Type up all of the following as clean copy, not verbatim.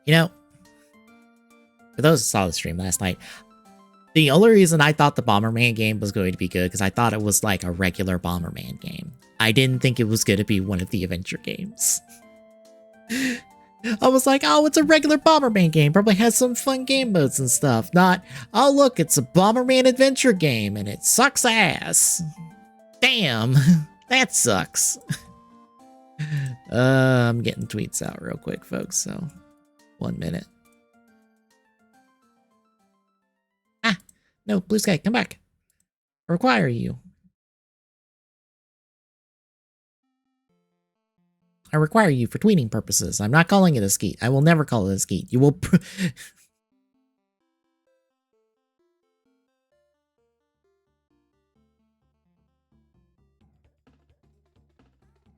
You know, for those who saw the stream last night, the only reason I thought the Bomberman game was going to be good because I thought it was like a regular Bomberman game. I didn't think it was going to be one of the adventure games. I was like, oh, it's a regular Bomberman game. Probably has some fun game modes and stuff. Not, oh, look, it's a Bomberman adventure game and it sucks ass. Damn, that sucks. I'm getting tweets out real quick, folks, so 1 minute. Ah, no, Blue Sky, come back. I require you. I require you for tweeting purposes. I'm not calling it a skeet. I will never call it a skeet. You will...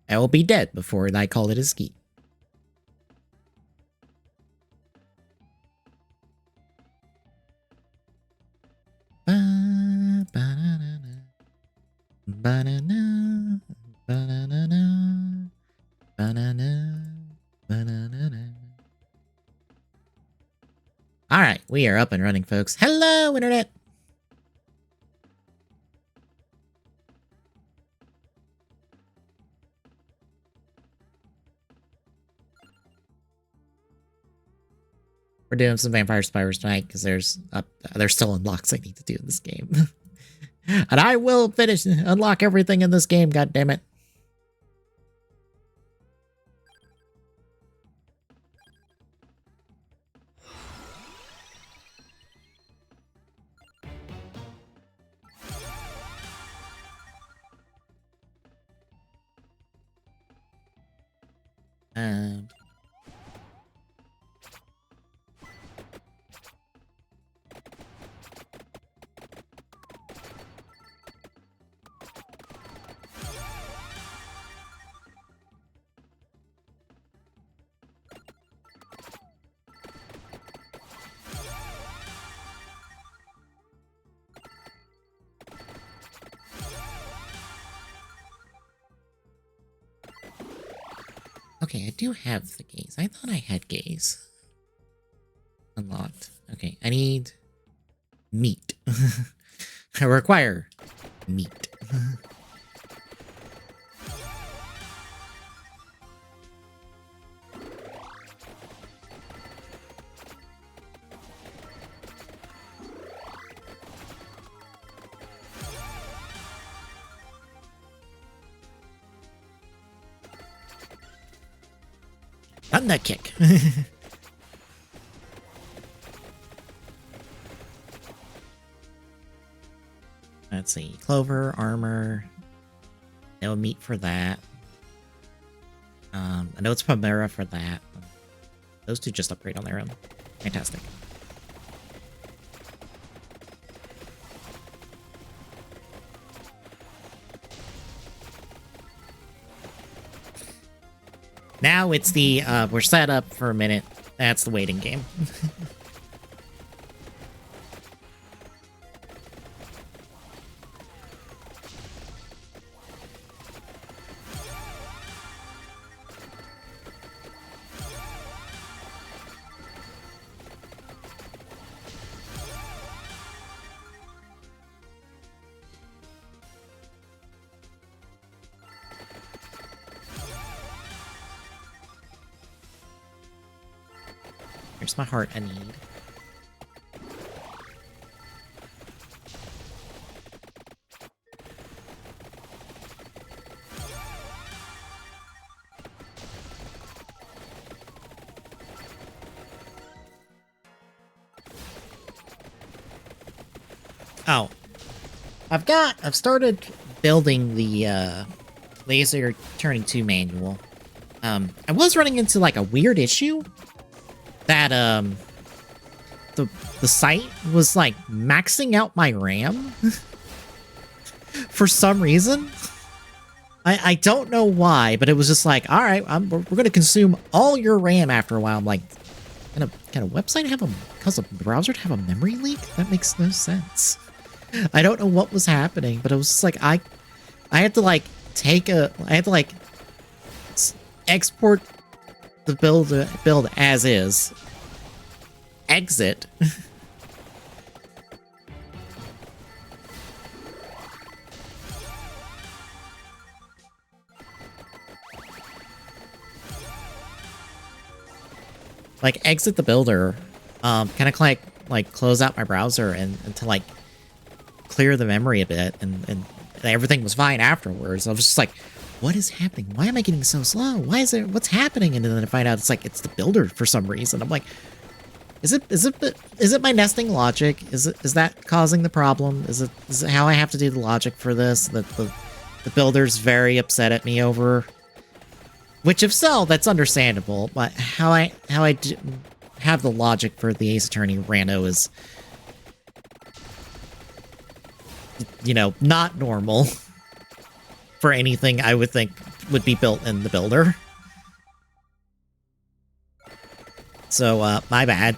I will be dead before I call it a skeet. Ba-ba-na-na. Ba-na-na. Ba-na-na-na. Ba-na-na. Ba-na-na-na. All right, we are up and running, folks. Hello, Internet. We're doing some Vampire Survivors tonight because there's still unlocks I need to do in this game. And I will unlock everything in this game, god damn it. Okay, I do have the gaze. I thought I had gaze unlocked. Okay, I need meat. I require meat. Thunder kick. Let's see. Clover, armor. No meat for that. I know it's Pomera for that. Those two just upgrade on their own. Fantastic. Now it's the, we're set up for a minute. That's the waiting game. Here's my heart I need. Oh. I've started building the laser turning 2 manual. I was running into like a weird issue that the site was like maxing out my RAM for some reason. I don't know why, but it was just like, all right, we're gonna consume all your RAM after a while. I'm like, can a website have cause a browser to have a memory leak? That makes no sense. I don't know what was happening, but it was just like I had to like export the build as is exit. Like, exit the builder, kind of like close out my browser and to like clear the memory a bit, and everything was fine afterwards. I was just like, what is happening? Why am I getting so slow? What's happening? And then I find out it's like, it's the builder for some reason. I'm like, is it my nesting logic? Is that causing the problem? Is it how I have to do the logic for this that the builder's very upset at me over? Which, if so, that's understandable. But how I have the logic for the Ace Attorney Rando is, you know, not normal for anything I would think would be built in the builder. So, my bad.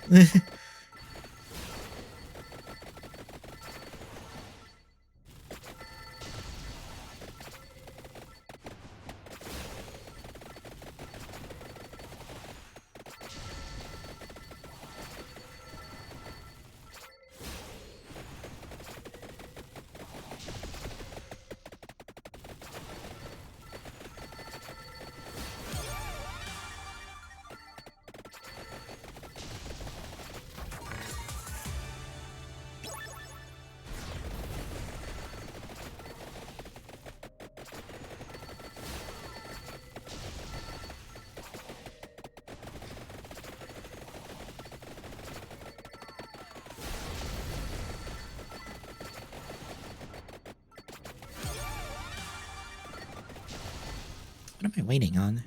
What am I waiting on?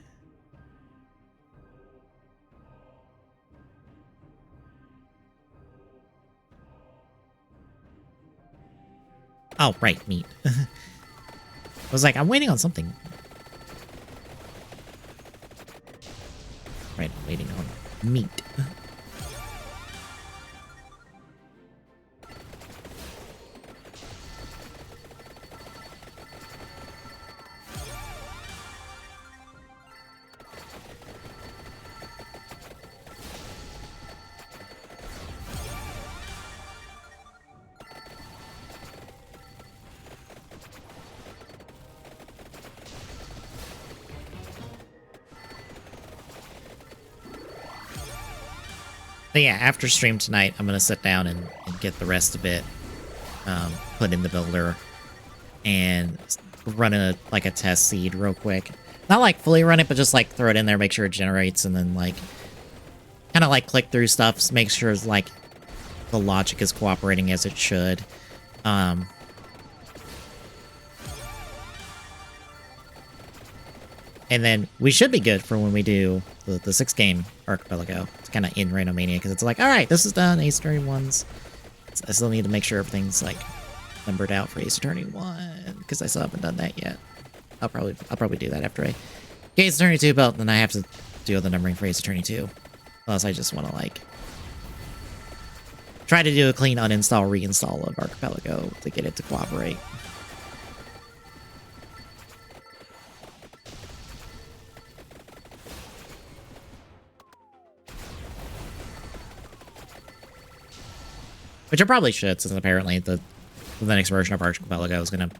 Oh, right, meat. I was like, I'm waiting on something. Right, I'm waiting on meat. But yeah, after stream tonight, I'm going to sit down and get the rest of it put in the builder and run a test seed real quick. Not like fully run it, but just like throw it in there, make sure it generates, and then like kind of like click through stuff, make sure like the logic is cooperating as it should. And then we should be good for when we do the 6-game archipelago. It's kind of in Randomania, because it's like, all right, this is done, Ace Attorney 1's. I still need to make sure everything's like numbered out for Ace Attorney 1, because I still haven't done that yet. I'll probably do that after I get Ace Attorney 2 built, and then I have to do the numbering for Ace Attorney 2. Unless I just want to like try to do a clean uninstall, reinstall of Archipelago to get it to cooperate. Which I probably should, since apparently the next version of Archipelago is going to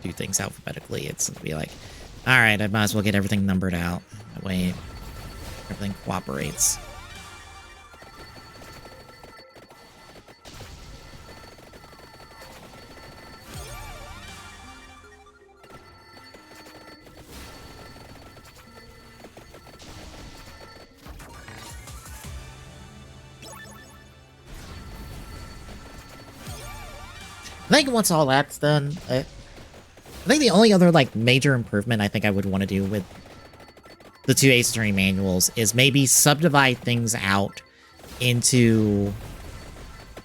do things alphabetically. It's going to be like, alright, I might as well get everything numbered out. That way, everything cooperates. I think once all that's done, I think the only other like major improvement I think I would want to do with the 2 Ace Attorney manuals is maybe subdivide things out into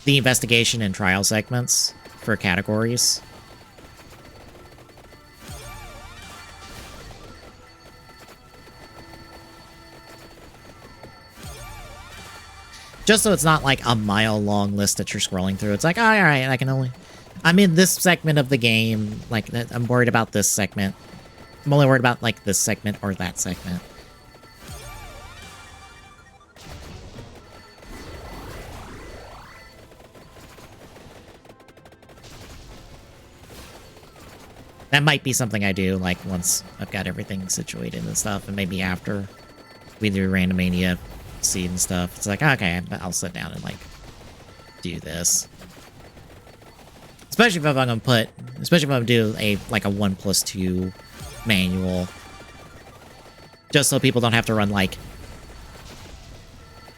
the investigation and trial segments for categories. Just so it's not like a mile-long list that you're scrolling through. It's like, oh, all right, I'm in this segment of the game. Like, I'm worried about this segment. I'm only worried about, like, this segment or that segment. That might be something I do, like, once I've got everything situated and stuff, and maybe after we do Randomania seed and stuff. It's like, okay, I'll sit down and, like, do this. Especially if I'm gonna do a 1+2 manual. Just so people don't have to run, like,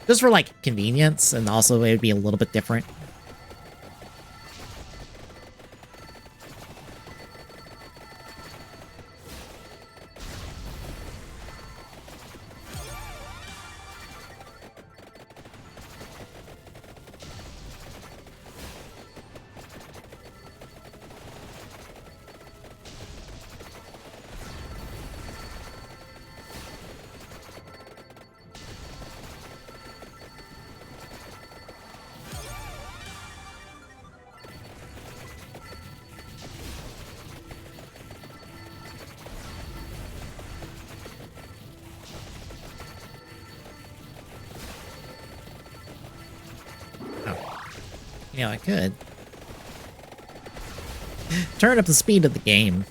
just for, like, convenience, and also it would be a little bit different. You know, I could. Turn up the speed of the game.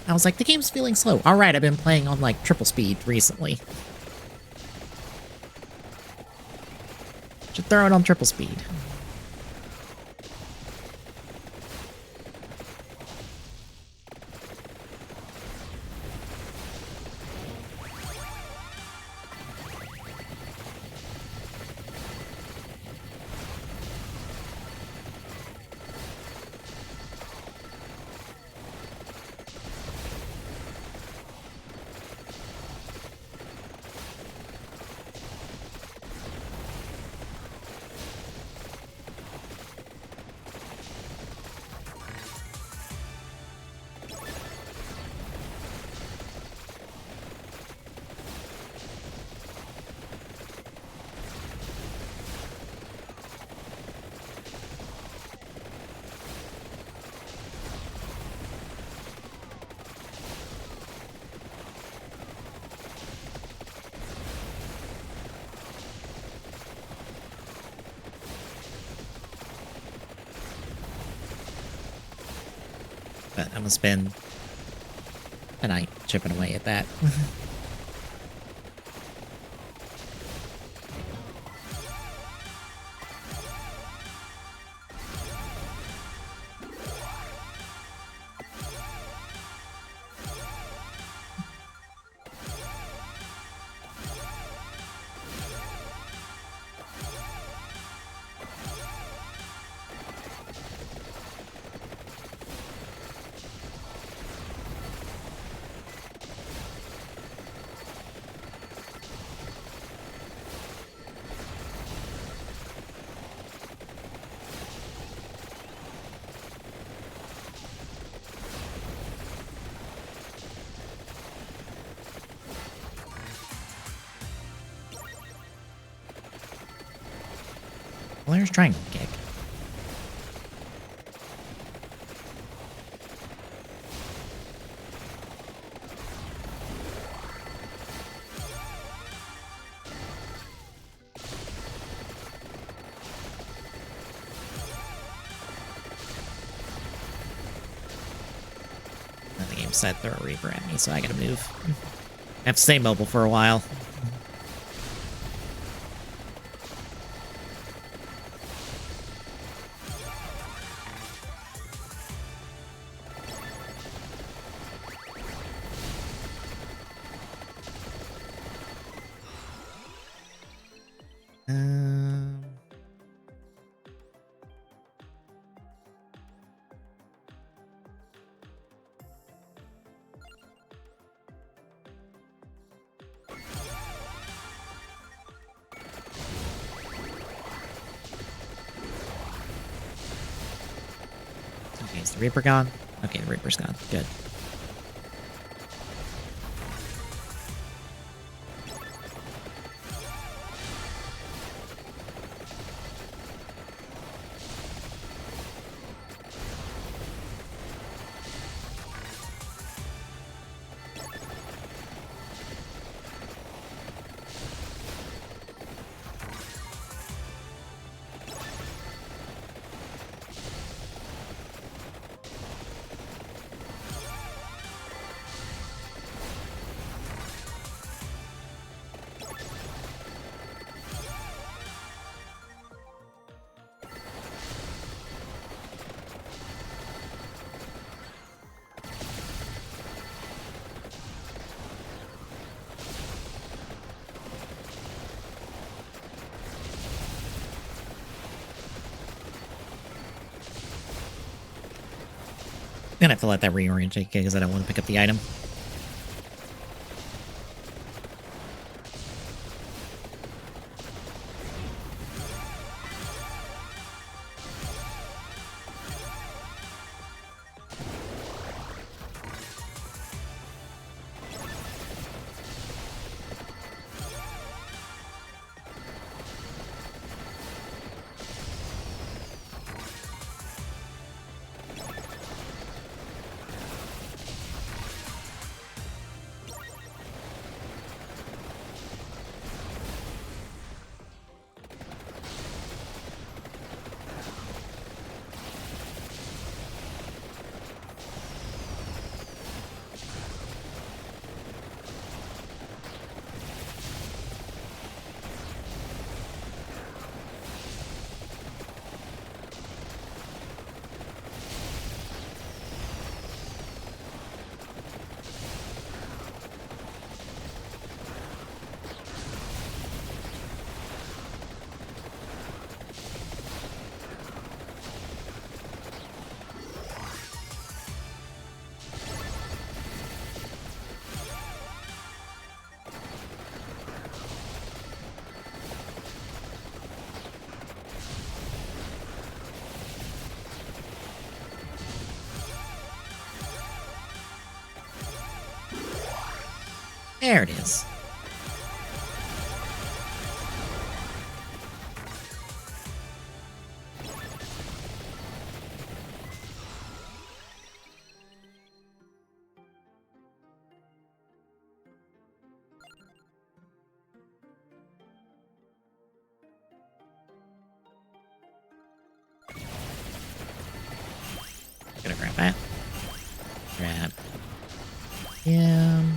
I was like, the game's feeling slow. Alright, I've been playing on, like, triple speed recently. Should throw it on triple speed. But I'm gonna spend a night chipping away at that. Well, there's triangle kick. The game said throw a Reaper at me, so I gotta move. I have to stay mobile for a while. Okay, is the Reaper gone? Okay, the Reaper's gone. Good. Gonna have to let that reorient because I don't want to pick up the item. There it is. Gonna grab that. Grab him.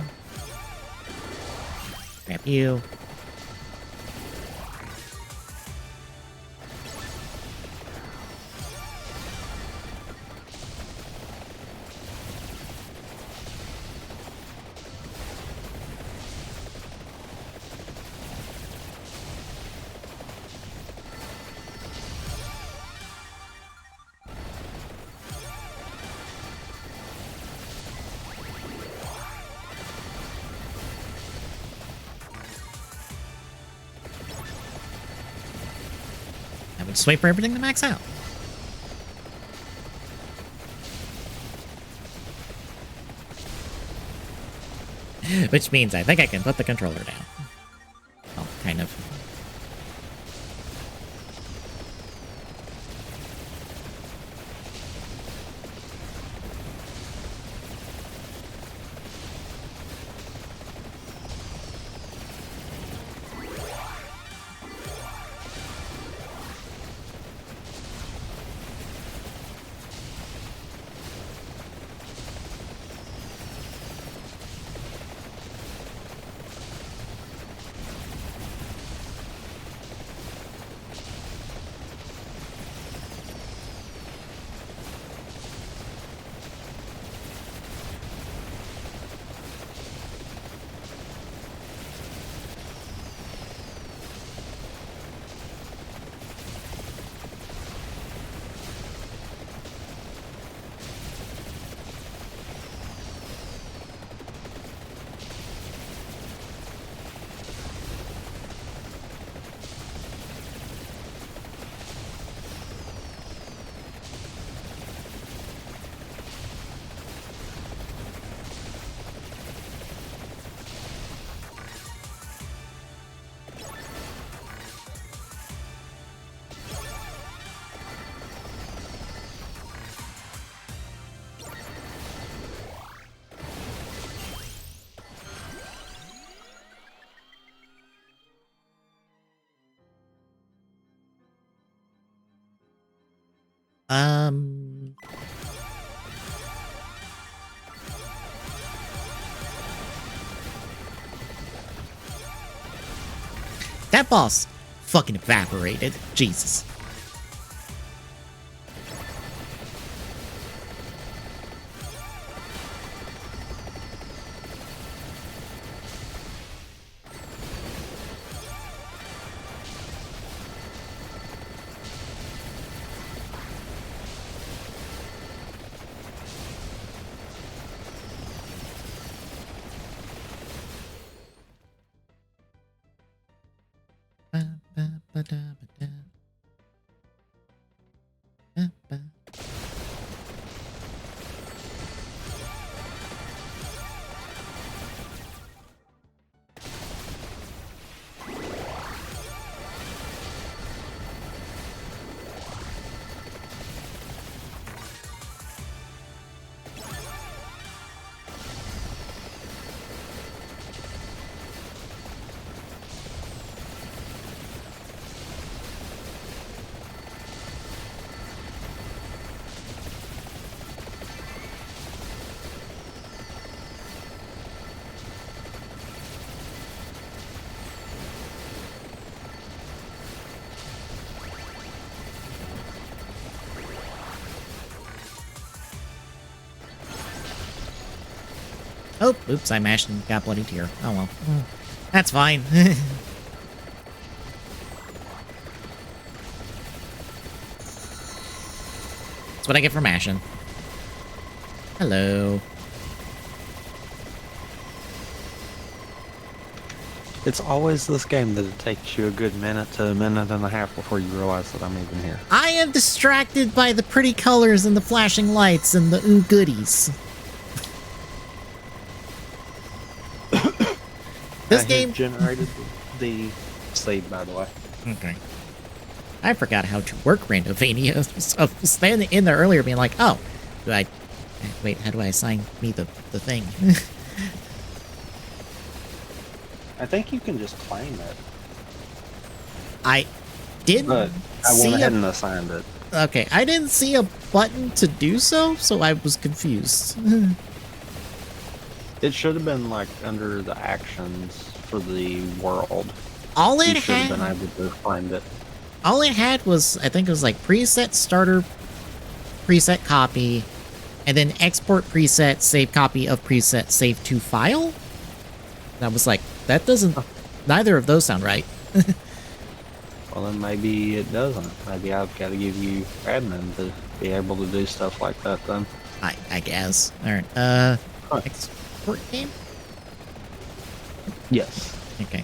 Grab you. I would just wait for everything to max out. Which means I think I can put the controller down. Well, kind of. Um... That boss fucking evaporated. Jesus. Oh, oops, I mashed and got bloody tear. Oh well. That's fine. That's what I get for mashing. Hello. It's always this game that it takes you a good minute to a minute and a half before you realize that I'm even here. I am distracted by the pretty colors and the flashing lights and the ooh goodies. This game generated the seed, by the way. Okay. I forgot how to work Randovania. So I was standing in there earlier being like, oh, do I... Wait, how do I assign me the thing? I think you can just claim it. I didn't But I went ahead and assigned it. Okay, I didn't see a button to do so, so I was confused. It should have been like under the actions for the world. All it You should had... have been able to find it. All it had was, I think it was like preset starter, preset copy, and then export preset, save copy of preset, save to file. And I was like, that doesn't, neither of those sound right. Well, then maybe it doesn't. Maybe I've got to give you admin to be able to do stuff like that then. I guess. All right. Export game? Yes. Okay.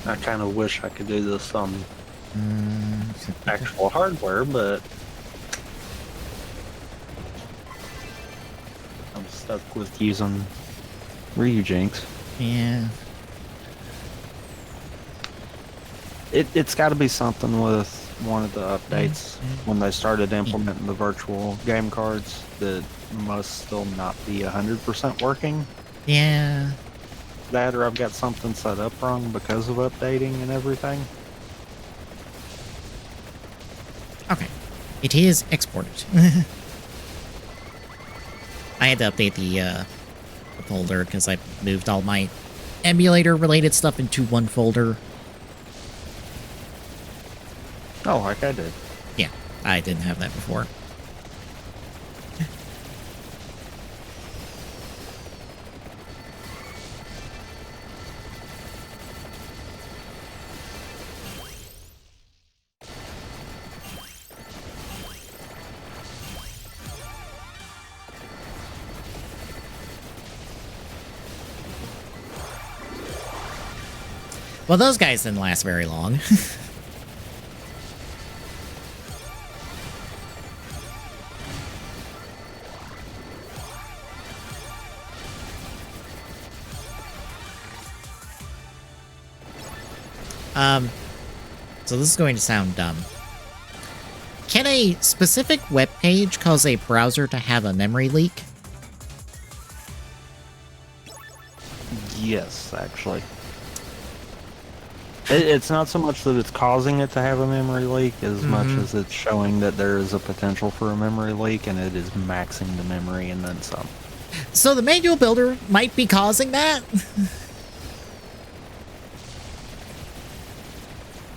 I kind of wish I could do this on actual hardware, but I'm stuck with using Ryujinx. Yeah. It's got to be something with one of the updates when they started implementing the virtual game cards that must still not be 100% working. Yeah. That or I've got something set up wrong because of updating and everything. Okay. It is exported. I had to update the folder because I moved all my emulator-related stuff into one folder. Oh, like I did. Yeah, I didn't have that before. Well, those guys didn't last very long. So this is going to sound dumb. Can a specific web page cause a browser to have a memory leak? Yes, actually. It's not so much that it's causing it to have a memory leak as much as it's showing that there is a potential for a memory leak, and it is maxing the memory and then some. So the manual builder might be causing that?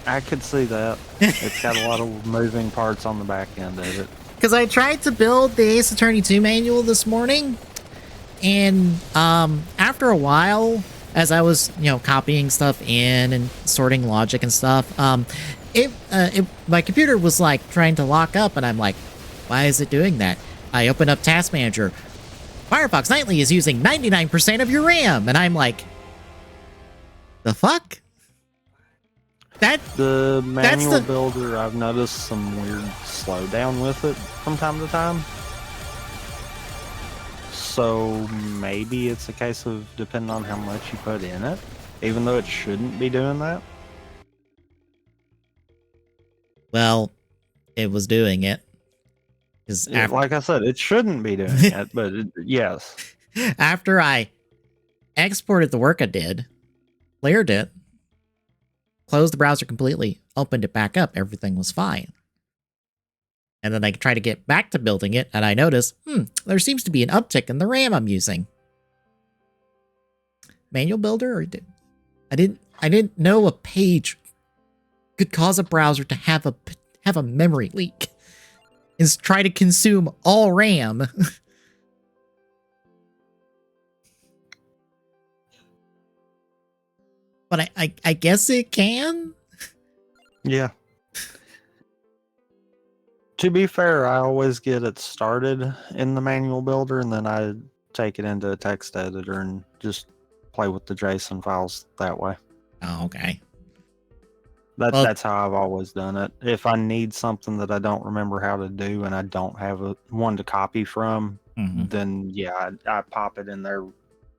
I could see that. It's got a lot of moving parts on the back end of it. Because I tried to build the Ace Attorney 2 manual this morning, and after a while, as I was, copying stuff in and sorting logic and stuff, my computer was like trying to lock up, and I'm like, Why is it doing that? I open up Task Manager. Firefox Nightly is using 99% of your RAM. And I'm like, the fuck? The manual builder, I've noticed some weird slowdown with it from time to time. So maybe it's a case of depending on how much you put in it, even though it shouldn't be doing that. Well, it was doing it. Like I said, it shouldn't be doing it, but yes. After I exported the work I did, cleared it, closed the browser completely, opened it back up, everything was fine. And then I tried to get back to building it, and I noticed, there seems to be an uptick in the RAM I'm using. Manual builder, or I didn't know a page could cause a browser to have a memory leak. Is try to consume all RAM. But I guess it can? Yeah. To be fair, I always get it started in the manual builder, and then I take it into a text editor and just play with the JSON files that way. Oh, okay. That's how I've always done it. If I need something that I don't remember how to do and I don't have one to copy from, then yeah, I pop it in there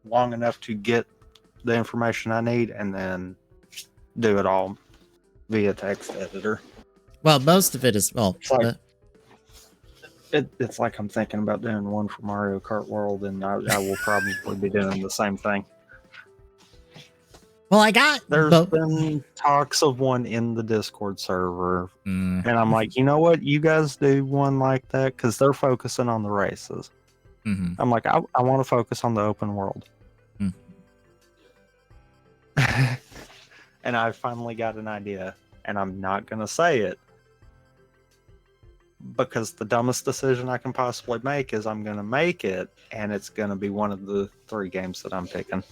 long enough to get the information I need and then do it all via text editor. Well, most of it is, it's like I'm thinking about doing one for Mario Kart World, and I will probably be doing the same thing. Well, there's been talks of one in the Discord server, and I'm like, you know what? You guys do one like that because they're focusing on the races. I'm like, I want to focus on the open world. And I finally got an idea, and I'm not going to say it because the dumbest decision I can possibly make is I'm going to make it, and it's going to be one of the 3 games that I'm picking.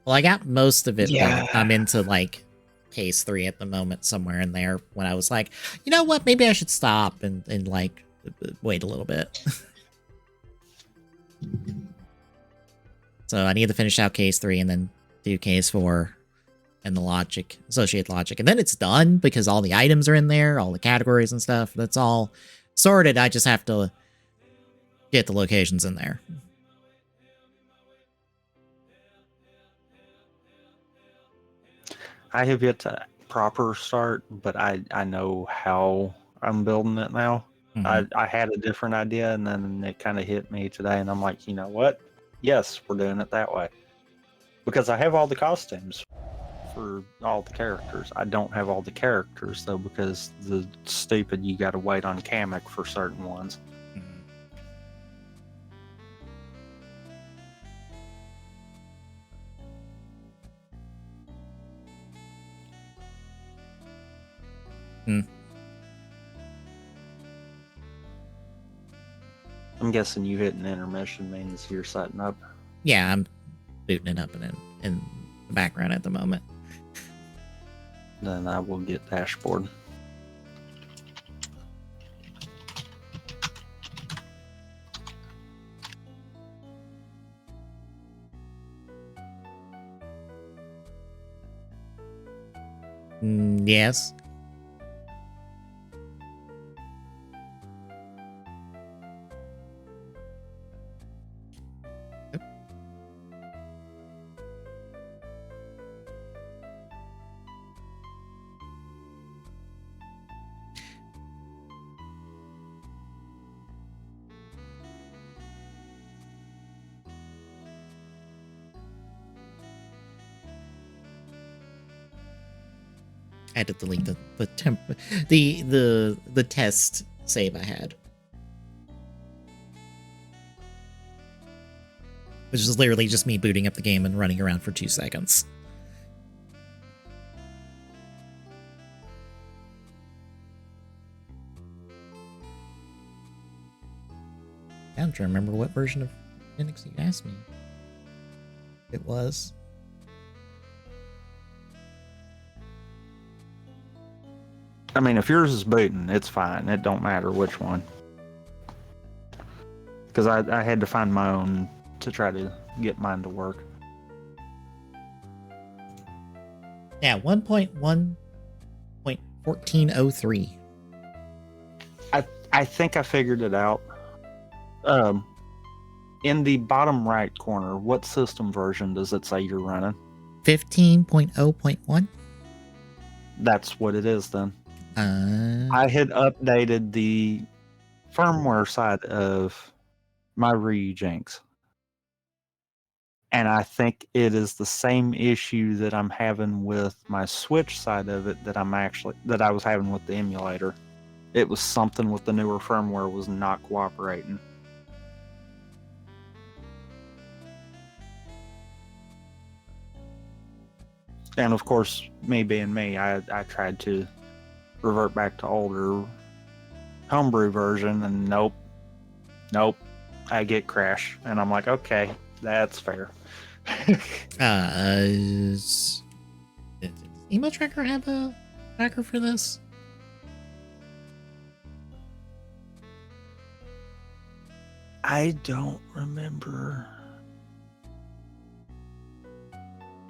Well, I got most of it. Yeah. I'm into like case 3 at the moment, somewhere in there, when I was like, you know what, maybe I should stop and like wait a little bit. So I need to finish out case 3 and then do case 4 and the associated logic. And then it's done because all the items are in there, all the categories and stuff. That's all sorted. I just have to get the locations in there. I have yet to proper start, but I know how I'm building it now. I had a different idea, and then it kind of hit me today, and I'm like, you know what? Yes, we're doing it that way. Because I have all the costumes for all the characters. I don't have all the characters, though, because the stupid you got to wait on Kamek for certain ones. I'm guessing you hitting intermission means you're setting up. Yeah, I'm booting it up in the background at the moment. Then I will get dashboard. Yes. I had to delete the test save I had, which is literally just me booting up the game and running around for 2 seconds. I'm trying to remember what version of Linux you asked me it was. I mean, if yours is booting, it's fine. It don't matter which one. Because I had to find my own to try to get mine to work. Yeah, 1.1.1403. I think I figured it out. In the bottom right corner, what system version does it say you're running? 15.0.1. That's what it is then. I had updated the firmware side of my Ryujinx. And I think it is the same issue that I'm having with my Switch side of it that I was having with the emulator. It was something with the newer firmware was not cooperating. And of course, me being me, I tried to revert back to older homebrew version, and nope, I get crash, and I'm like, okay, that's fair. Does Emo Tracker have a tracker for this? I don't remember.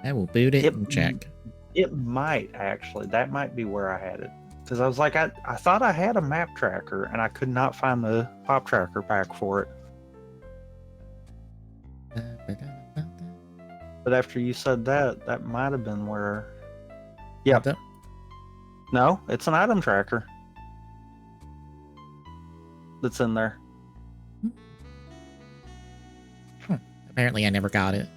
I will boot it and check. It might actually. That might be where I had it. Because I was like, I thought I had a map tracker, and I could not find the pop tracker pack for it. But after you said that, that might have been where... Yeah. No, it's an item tracker that's in there. Apparently I never got it.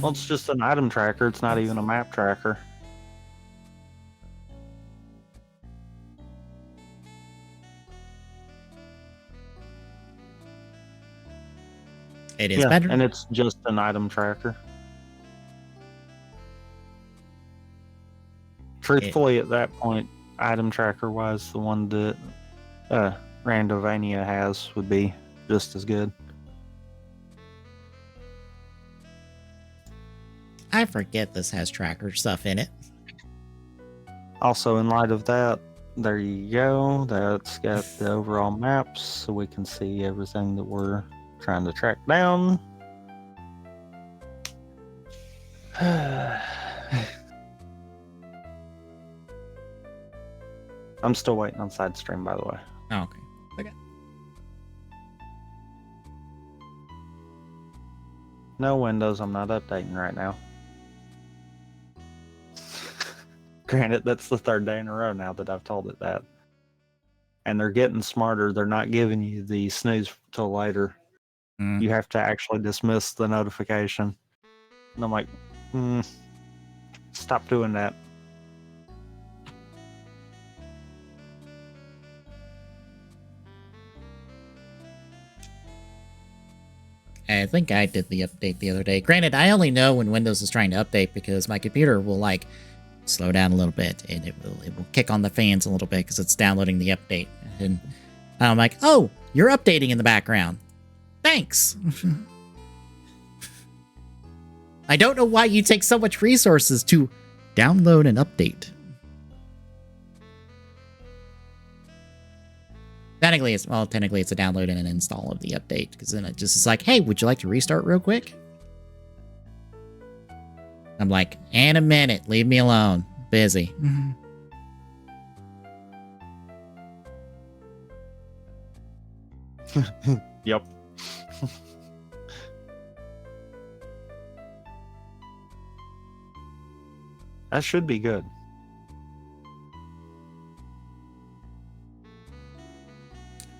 Well, it's just an item tracker. It's not even a map tracker. It is better. And it's just an item tracker. Truthfully, at that point, item tracker wise, the one that Randovania has would be just as good. I forget this has tracker stuff in it. Also, in light of that, there you go. That's got the overall maps, so we can see everything that we're trying to track down. I'm still waiting on side stream, by the way. Oh, okay. No Windows, I'm not updating right now. Granted, that's the third day in a row now that I've told it that. And they're getting smarter. They're not giving you the snooze till later. You have to actually dismiss the notification. And I'm like, stop doing that. I think I did the update the other day. Granted, I only know when Windows is trying to update because my computer will like slow down a little bit and it will kick on the fans a little bit because it's downloading the update. And I'm like, oh, you're updating in the background. Thanks. I don't know why you take so much resources to download and update. Technically, it's a download and an install of the update, because then it just is like, hey, would you like to restart real quick? I'm like, in a minute, leave me alone. Busy. Yep. That should be good.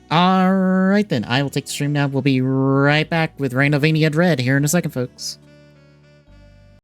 All right, then. I will take the stream now. We'll be right back with Randovania Dread here in a second, folks.